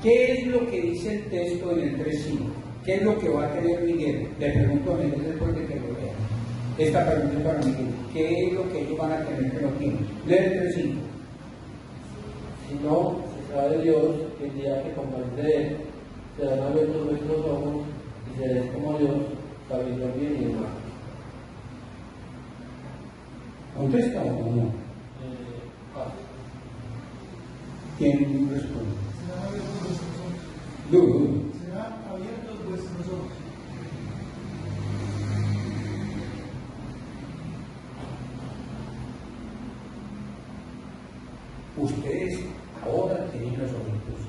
¿qué es lo que dice el texto en el 3:5? ¿Qué es lo que va a tener Miguel? Le pregunto a Miguel después de que lo lea. Esta pregunta es para Miguel. ¿Qué es lo que ellos van a tener que no tienen? Lee el 3:5. Si no se sabe Dios, que el día que comprende de Él, serán abiertos vuestros ojos y seréis como Dios, sabiendo el bien y el mal. ¿Contesta o no? ¿Quién responde? Serán abiertos vuestros ojos. Ustedes ahora tienen los ojitos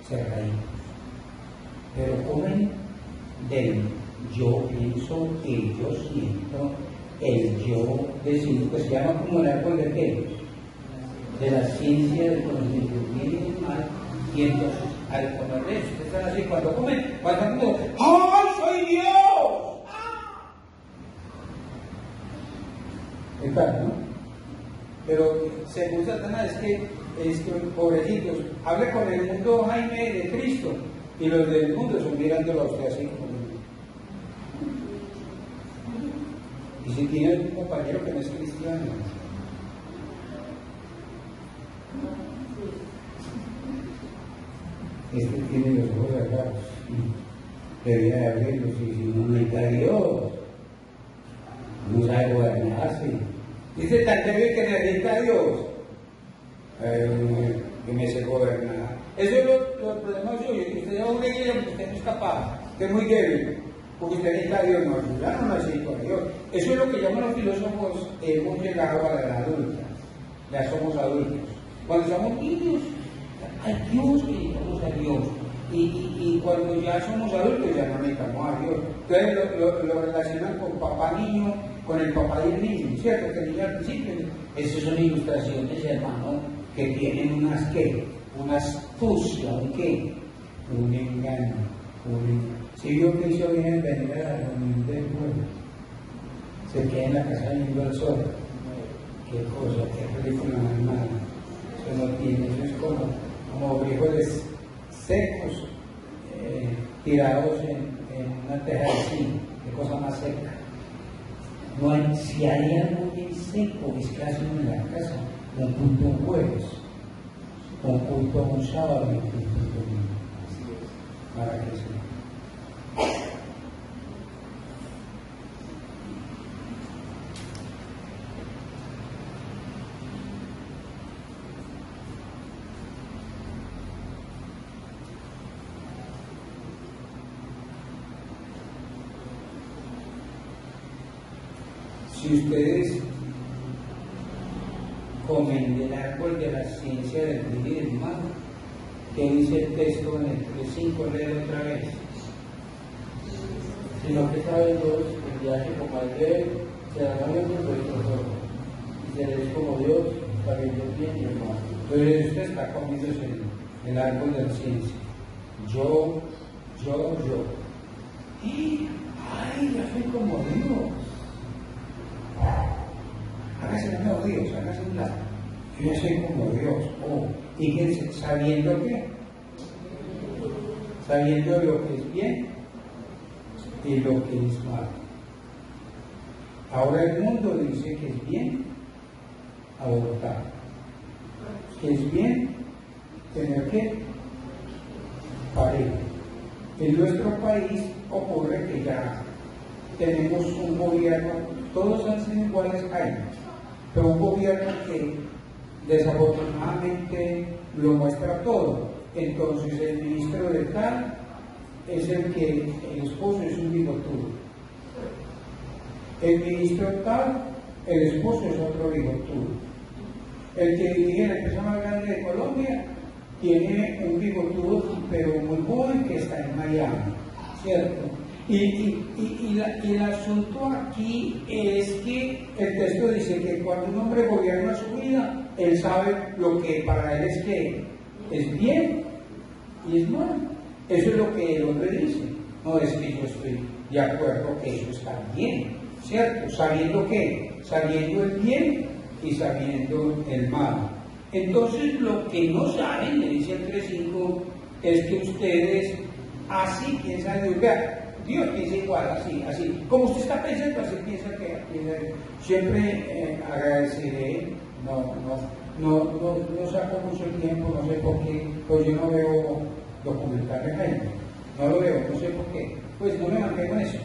cerraditos, pero comen del yo pienso, el yo siento, el yo decido, que se llama como el árbol de qué? De la ciencia del conocimiento del bien y del mal. Y entonces al comer de eso, ustedes están así, cuando comen, van como ¡ay, soy Dios! Exacto, ¿no? Pero según Satanás es que pobrecitos, hable con el mundo Jaime de Cristo y los del mundo son mirándolo a usted así como. Y si tiene un compañero que no es cristiano, este tiene los ojos cerrados. Debería de abrirlo, si uno necesita a Dios, uno sabe gobernarse. Dice tan débil que necesita a Dios, que me sé gobernar. Eso es los problemas suyos, que usted es una iglesia porque usted no es capaz, que es muy débil, porque usted necesita a Dios, no, ya no necesito a Dios. Eso es lo que llaman los filósofos, hemos llegado a la edad adulta, ya somos adultos. Cuando somos niños, hay Dios, que necesitamos a Dios. Y cuando ya somos adultos ya no necesitamos a Dios. Entonces lo relacionan con papá niño, con el papá y el niño, ¿cierto? Que el niño al principio, esas son ilustraciones, hermano, que tienen una astucia, un engaño. Si yo que hizo bien venir a la reunión del pueblo, se queda en la casa viendo al sol. Qué cosa, qué película más mala. Eso no tiene, eso es como frijoles secos, tirados en una teja de zinc, qué cosa más seca. No hay, si hay algo bien seco, es que hacen en la casa, un culto un jueves, un culto un sábado y un culto un domingo. Para que sea. Si ustedes comen del árbol de la ciencia del bien y del mal, ¿qué dice el texto en el 3:5? Léelo otra vez. Sino que saben Dios, el día que comáis de él, serán abiertos vuestros ojos, y seréis como Dios, sabiendo el bien y el mal. Entonces usted está comiendo el árbol de la ciencia. Yo. ¡Ay, ya soy como Dios! Hágase un lado Dios, hágase un lado. Yo ya soy como Dios. Oh. ¿Y qué dice? ¿Sabiendo qué? Sabiendo lo que es bien y lo que es malo. Ahora el mundo dice que es bien abortar, que es bien tener que parir. En nuestro país ocurre que ya tenemos un gobierno, todos han sido iguales años, pero un gobierno que desafortunadamente lo muestra todo. Entonces el ministro de tal es el esposo es un bigotudo. El ministro tal, el esposo es otro bigotudo. El que dirige la empresa más grande de Colombia tiene un bigotudo, pero muy joven, que está en Miami, ¿cierto? Y el asunto aquí es que el texto dice que cuando un hombre gobierna su vida, él sabe lo que para él es que es bien y es mal. Eso es lo que el hombre dice. No es que yo estoy de acuerdo que eso está bien, ¿cierto? Sabiendo qué, sabiendo el bien y sabiendo el mal. Entonces lo que no saben, le dice el 3:5, es que ustedes así piensan Dios. Vean, Dios piensa igual, así. Como usted está pensando, así piensa que siempre agradeceré. No saco mucho el tiempo, no sé por qué, pues yo no veo documentales ahí. No lo veo, no sé por qué. Pues no me mantengo en eso.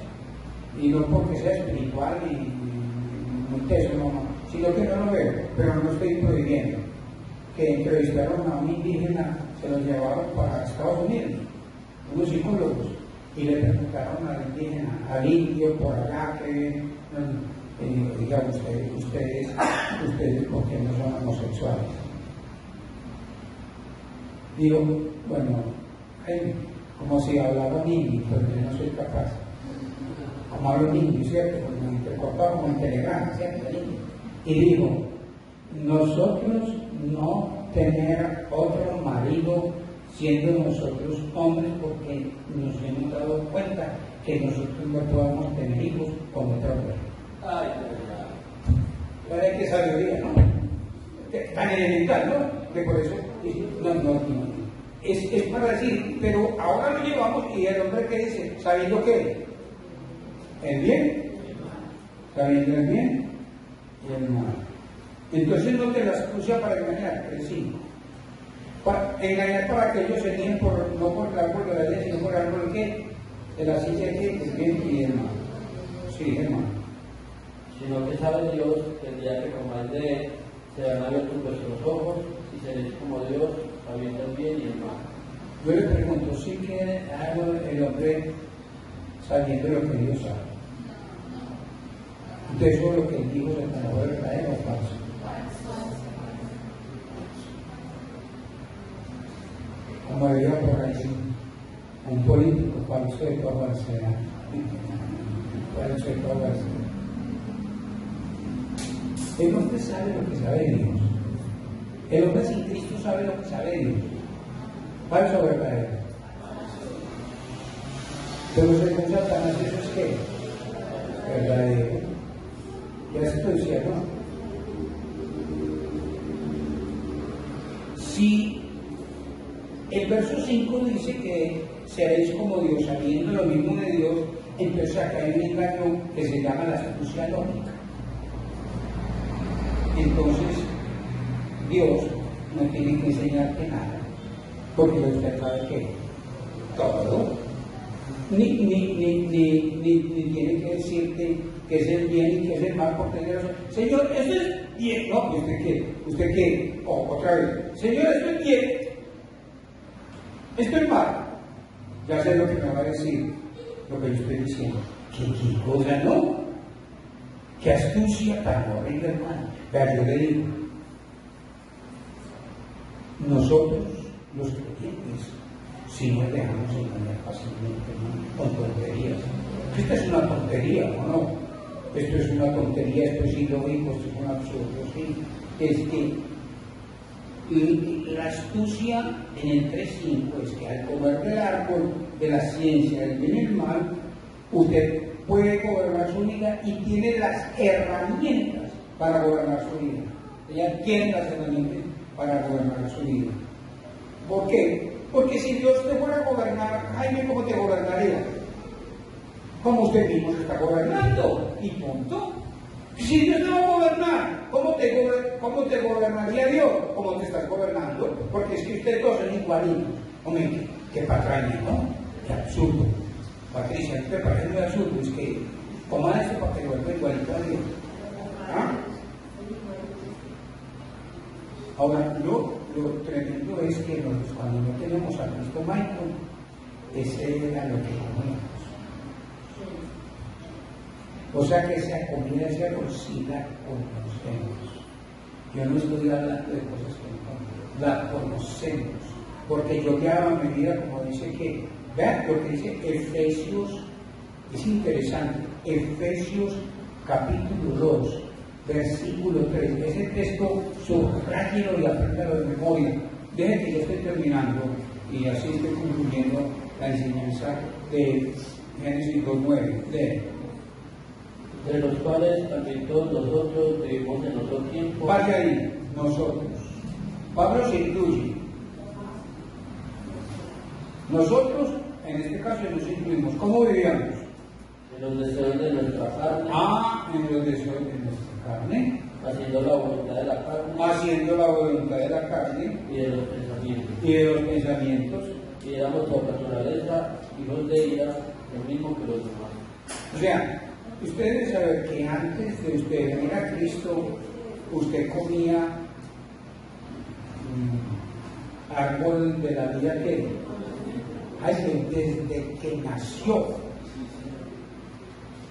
Y no porque sea espiritual y muy teso, no, sino que no lo veo, pero no estoy prohibiendo. Que entrevistaron a un indígena, se lo llevaron para Estados Unidos, unos psicólogos, y le preguntaron al indígena, al indio por allá, que diga ustedes, ¿por qué no son homosexuales? Digo, bueno, como si hablaba un indio, pero yo no soy capaz. Como hablo un indio, ¿cierto? Como intercortado, como en telegrama, ¿cierto? Y digo, nosotros no tener otro marido siendo nosotros hombres, porque nos hemos dado cuenta que nosotros no podemos tener hijos con otra mujer. Ay, Pero qué sabiduría, ¿no? Tan elemental, ¿no? Que por eso, no. Es para decir, pero ahora lo llevamos y el hombre que dice, ¿sabiendo qué? El bien, sabiendo el bien y el mal. Entonces no te las puse para engañar, es decir, para engañar para que ellos se nieguen no por el árbol de la ley, sino por el árbol ¿qué? De la silla del bien y del mal. Sí, hermano. Sino que sabe Dios que el día que comáis de él, se han abierto vuestros ojos y seréis como Dios, sabiendo el bien y el mal. Yo le pregunto, ¿sí que algo el hombre sabiendo lo que Dios sabe? Entonces, ¿eso es lo que el Hijo se acabó de traer o falso? Como había por ahí un político falso de toda Barcelona. Falso de toda Barcelona. El hombre sabe lo que sabe Dios. El hombre sin Cristo sabe lo que sabe Dios. Falso o verdadero. Pero según Satanás, ¿eso es qué? Verdadero. Ya se lo decía, ¿no? Si el verso 5 dice que seréis como Dios, sabiendo lo mismo de Dios, entonces acá hay un engaño que se llama la astucia lógica. Entonces, Dios no tiene que enseñarte nada, porque usted sabe que todo, ni tiene que decirte que es el bien y que es el mal, porque Dios, Señor, eso es bien, no, ¿usted qué? Otra vez, Señor, esto es bien, esto es mal, ya sé lo que me va a decir, lo que yo estoy diciendo, ¿qué cosa no? Qué astucia tan horrible, hermano. Vea, yo le digo, nosotros, los creyentes, si nos dejamos engañar fácilmente, ¿no? Con tonterías. Esta es una tontería, ¿o no? Esto es una tontería, esto es ilógico, esto es un absurdo, ¿sí? Es que la astucia en el 3.5 es que al comer del árbol de la ciencia del bien y el mal, usted puede gobernar su vida y tiene las herramientas para gobernar su vida. Ella tiene las herramientas para gobernar su vida. ¿Por qué? Porque si Dios te fuera a gobernar, Jaime, ¿cómo te gobernaría? Como usted mismo se está gobernando, y punto. Si Dios te va a gobernar, ¿cómo te gobernaría Dios? ¿Cómo te estás gobernando? Porque es que ustedes dos son igualitos. Hombre, qué patraña, ¿no? Qué absurdo. Patricia, ¿qué te parece muy absurdo? Es que, coma esto para que vuelva igualito a Dios. ¿Ah? Ahora, lo tremendo es que cuando no tenemos a Cristo Michael, ese era lo que comíamos. O sea que esa comida, ese arroz, sí la conocemos. Yo no estoy hablando de cosas que no conocemos, la conocemos. Porque yo guiaba mi vida, como dice que, vean lo que dice Efesios, es interesante, Efesios capítulo 2, versículo 3. Ese texto subráyelo y apréndalo de memoria. Deje que yo esté terminando y así estoy concluyendo la enseñanza de Génesis 2.9. De los cuales también todos nosotros vivimos en otro tiempo. Vaya ahí, nosotros. Pablo se incluye. Nosotros, en este caso, nos incluimos. ¿Cómo vivíamos? En los deseos de nuestra carne. En los deseos de nuestra carne. Haciendo la voluntad de la carne. Haciendo la voluntad de la carne. Y de los pensamientos. Y de los pensamientos. Y éramos por naturaleza hijos de ella, lo mismo que los demás. O sea, ustedes deben saber que antes de usted venir a Cristo, usted comía árbol de la vida que desde que nació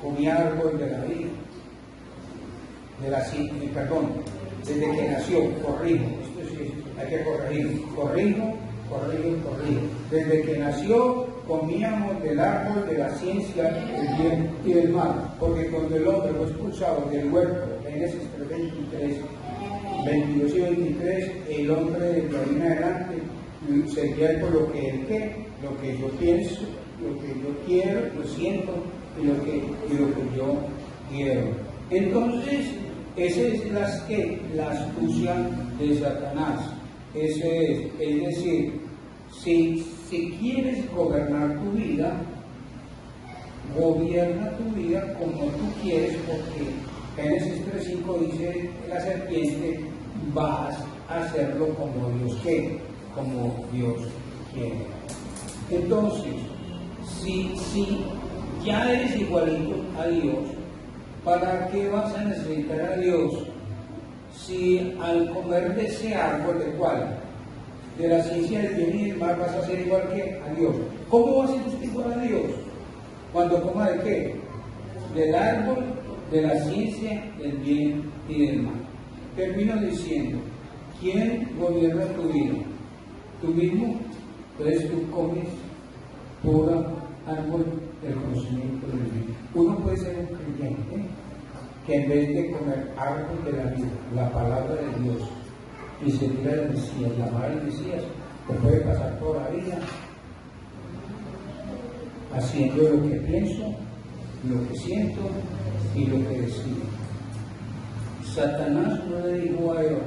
comía árbol de la vida, desde que nació, corrijo, esto sí hay que corrijo. Desde que nació comíamos del árbol de la ciencia del bien y del mal, porque cuando el hombre fue expulsado del huerto, Génesis 3:23, 22 y 23, el hombre de ahí en adelante se guía por lo que él quiere, lo que yo pienso, lo que yo quiero, lo siento y lo que yo quiero. Entonces, esa es la astucia de Satanás. Es decir, si quieres gobernar tu vida, gobierna tu vida como tú quieres, porque Génesis 3.5 dice la serpiente, vas a hacerlo como Dios quiere, como Dios quiere. Entonces, Si ya eres igualito a Dios, ¿para qué vas a necesitar a Dios? Si al comer de ese árbol, ¿de cuál? De la ciencia del bien y del mal, vas a ser igual que a Dios. ¿Cómo va a ser usted igual a Dios? Cuando coma de qué? Del árbol de la ciencia del bien y del mal. Termino diciendo, ¿quién gobierna tu vida? ¿Tú mismo? Entonces tú comes puro árbol del conocimiento del bien. Uno puede ser un creyente que en vez de comer árbol de la vida, la palabra de Dios, y seguir al Mesías, llamar al Mesías, te puede pasar toda la vida haciendo lo que pienso, lo que siento y lo que decido. Satanás no le dijo a Eva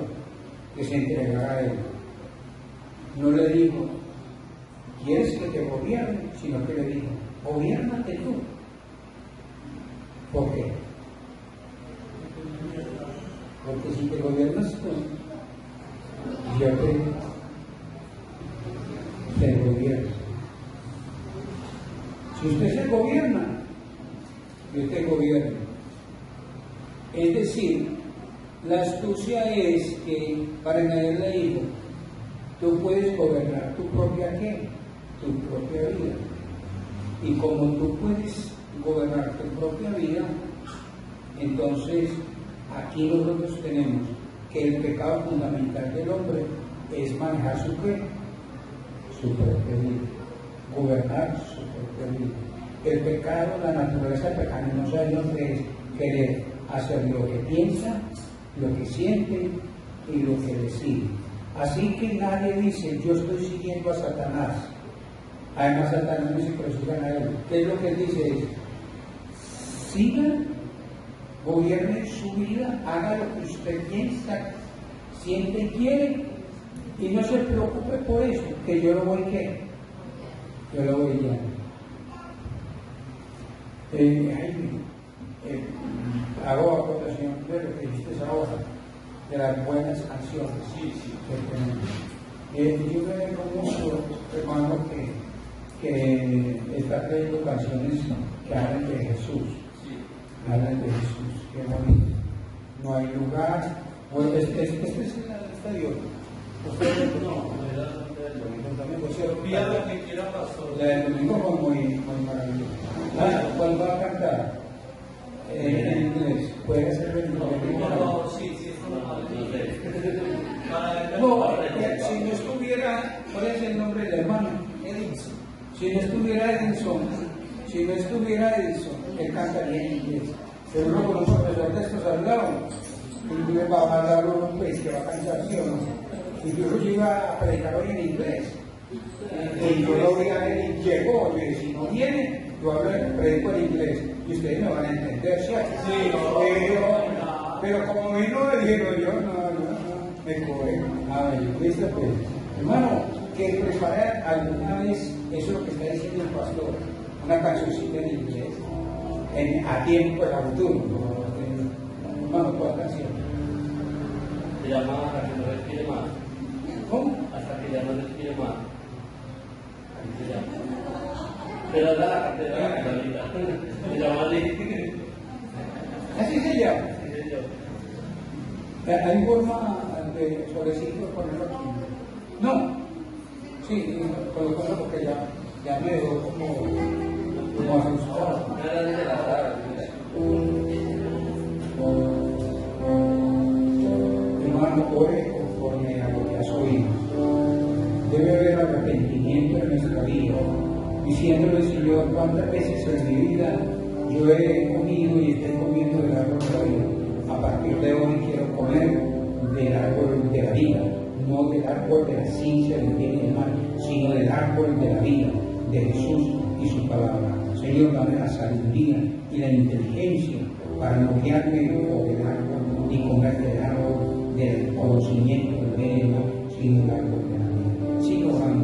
que se entregara a él. No le dijo, ¿quieres que te gobierne? Sino que le dijo, gobiérnate tú. ¿Por qué? Porque si te gobiernas tú, yo te gobierno. Si usted se gobierna, yo te gobierno. Es decir, la astucia es que, para añadirle a hijo, tú puedes gobernar tu propia ¿qué? Tu propia vida. Y como tú puedes gobernar tu propia vida, entonces aquí nosotros tenemos que el pecado fundamental del hombre es manejar su ¿qué? Su propia vida, gobernar su propia vida. El pecado, la naturaleza pecaminosa de hombre es querer hacer lo que piensa, lo que siente y lo que decide. Así que nadie dice, yo estoy siguiendo a Satanás. Además, Satanás no dice que lo sigan a él. ¿Qué es lo que él dice? Es, sigan, gobierne su vida, haga lo que usted piensa, siente y quiere, y no se preocupe por eso, que yo lo voy ¿qué? Yo lo voy ya. Hago acotación de lo que dijiste ahora, de las buenas canciones. Sí. Que tenemos. Yo me reconozco, hermano, que está trayendo canciones que hablan de Jesús. Sí. Hablan de Jesús, qué bonito. No hay lugar. Bueno, este es el estadio. Ustedes no, era el domingo también, pues, Pida lo que quiera, pastor. la del domingo fue muy maravillosa. ¿Cuál va a cantar? En inglés. Puede hacerlo en inglés. Sí, esto No, si no estuviera, ¿cuál es el nombre del hermano? Edison. Si no estuviera Edison, él cantaría en inglés. Pero uno con un profesor de estos al lado, y le va a mandar un pues que va a cantar, ¿sí o no? Incluso yo iba a predicar hoy en inglés. Y yo lo vi a él y llegó, y si no viene, yo hablo, predico en inglés, y ustedes me van a entender, ¿cierto? Sí, pero como vino, dijeron yo, no, me coge. A ver, ¿viste? Pues, hermano, que prepare alguna vez, eso es lo que está diciendo el pastor, una cancioncita en inglés, a tiempo, a futuro, hermano, ¿cuál canción? Se llama Hasta que no respire más. ¿Cómo? Hasta que ya no respire más. Así se llama. Pero la se llama así. Así se llama. Sí, señor. ¿Hay forma de solecito ponerlo aquí? No. Sí, colocó porque ya me dejó como asustado. No era de la sala. Hermano, ore conforme a lo que has oído. Debe haber arrepentimiento en nuestra vida, diciéndole, Señor, cuántas veces en mi vida yo he comido y estoy comiendo del árbol de la vida. A partir de hoy quiero comer del árbol de la vida, no del árbol de la ciencia del bien y del mal, sino del árbol de la vida, de Jesús y su palabra. Señor, dame la sabiduría y la inteligencia para no guiarme por el árbol ni comer del árbol del conocimiento del bien y del mal, sino del árbol de la vida. Sigo orando.